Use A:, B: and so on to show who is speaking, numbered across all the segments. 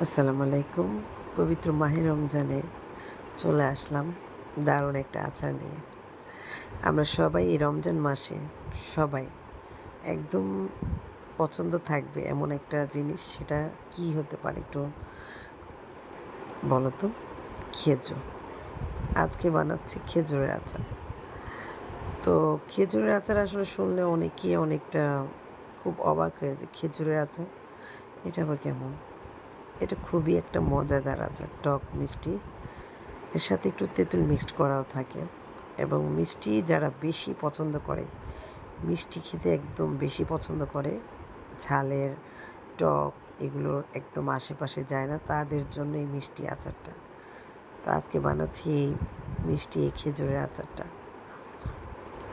A: আসসালামু আলাইকুম। পবিত্র মাহে রমজানে চলে আসলাম দারুণ একটা আচার নিয়ে। আমরা সবাই এই রমজান মাসে সবাই একদম পছন্দ থাকবে এমন একটা জিনিস, সেটা কি হতে পারে একটু বলো তো? খেজুর। আজকে বানাচ্ছি খেজুরের আচার। তো খেজুরের আচার আসলে শুনলে অনেকেই অনেকটা খুব অবাক হয়ে যায়। খেজুরের আচার? এটা আবার কেমন? এটা খুবই একটা মজাদার আচার, টক মিষ্টি। এর সাথে একটু তেঁতুল মিক্সড করাও থাকে এবং মিষ্টি যারা বেশি পছন্দ করে, মিষ্টি খেতে একদম বেশি পছন্দ করে, ঝালের, টক এগুলোর একদম আশেপাশে যায় না, তাদের জন্য এই মিষ্টি আচারটা। তো আজকে বানাচ্ছি এই মিষ্টি এই খেজুরের আচারটা।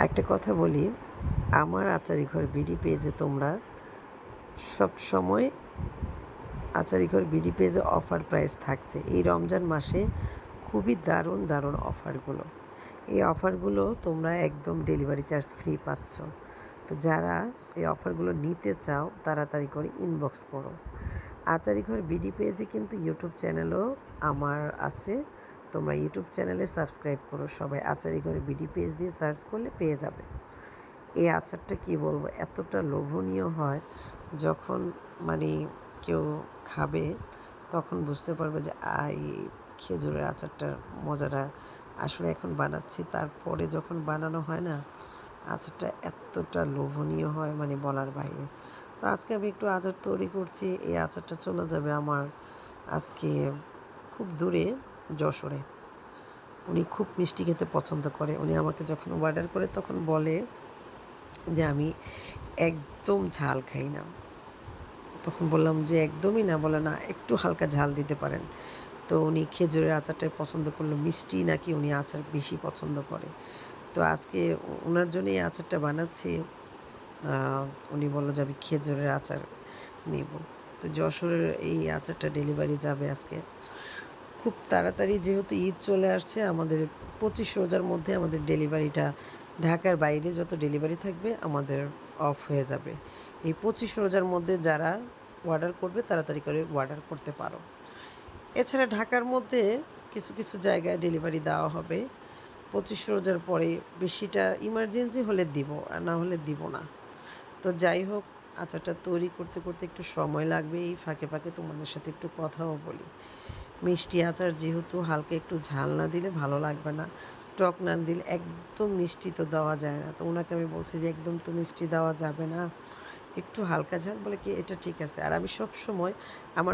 A: একটা কথা বলি, আমার আচারি ঘর বিডি পেজে তোমরা সব সময় আচারি ঘর বিডি পেজে অফার প্রাইস থাকছে এই রমজান মাসে, খুবই দারুণ দারুণ অফারগুলো। এই অফারগুলো তোমরা একদম ডেলিভারি চার্জ ফ্রি পাচ্ছ। তো যারা এই অফারগুলো নিতে চাও তাড়াতাড়ি করে ইনবক্স করো। আচারি ঘর বিডি পেজে কিন্তু ইউটিউব চ্যানেলও আমার আছে, তোমরা ইউটিউব চ্যানেলে সাবস্ক্রাইব করো সবাই। আচারি ঘর বিডি পেজ দিয়ে সার্চ করলে পেয়ে যাবে। এই আচারটা কি বলবো, এতটা লোভনীয় হয়, যখন মানে কেউ খাবে তখন বুঝতে পারবে যে এই খেজুরের আচারটার মজাটা আসলে এখন বানাচ্ছি, তারপরে যখন বানানো হয় না, আচারটা এতটা লোভনীয় হয় মানে বলার বাইরে। তো আজকে আমি একটু আচার তৈরি করছি। এই আচারটা চলে যাবে আমার আজকে খুব দূরে, যশোরে। উনি খুব মিষ্টি খেতে পছন্দ করে। উনি আমাকে যখন অর্ডার করে তখন বলে যে আমি একদম ঝাল খাই না। তখন বললাম যে একদমই না, বলে না একটু হালকা ঝাল দিতে পারেন। তো উনি খেজুরের আচারটাই পছন্দ করলো, মিষ্টি নাকি উনি আচার বেশি পছন্দ করে। তো আজকে ওনার জন্য এই আচারটা বানাচ্ছি। উনি বললো যে আমি খেজুরের আচার নেব। তো যশোরের এই আচারটা ডেলিভারি যাবে আজকে খুব তাড়াতাড়ি, যেহেতু ঈদ চলে আসছে, আমাদের 25 রোজার মধ্যে আমাদের ডেলিভারিটা, ঢাকার বাইরে যত ডেলিভারি থাকবে আমাদের অফ হয়ে যাবে। এই 25 রোজার মধ্যে যারা অর্ডার করবে তাড়াতাড়ি করে অর্ডার করতে পারো। এছাড়া ঢাকার মধ্যে কিছু কিছু জায়গায় ডেলিভারি দেওয়া হবে 25 রোজার পরে। বেশিটা ইমার্জেন্সি হলে দিব, আর না হলে দিব না। তো যাই হোক, আচারটা তৈরি করতে করতে একটু সময় লাগবে। এই ফাঁকে ফাঁকে তোমাদের সাথে একটু কথাও বলি। মিষ্টি আচার যেহেতু, হালকা একটু ঝাল না দিলে ভালো লাগবে না, টক না দিলে, একদম মিষ্টি তো দেওয়া যায় না। তো ওনাকে আমি বলছি যে একদম তো মিষ্টি দেওয়া যাবে না, একটু হালকা ঝাল, বলে কি এটা ঠিক আছে। আর আমি সব সময় আমার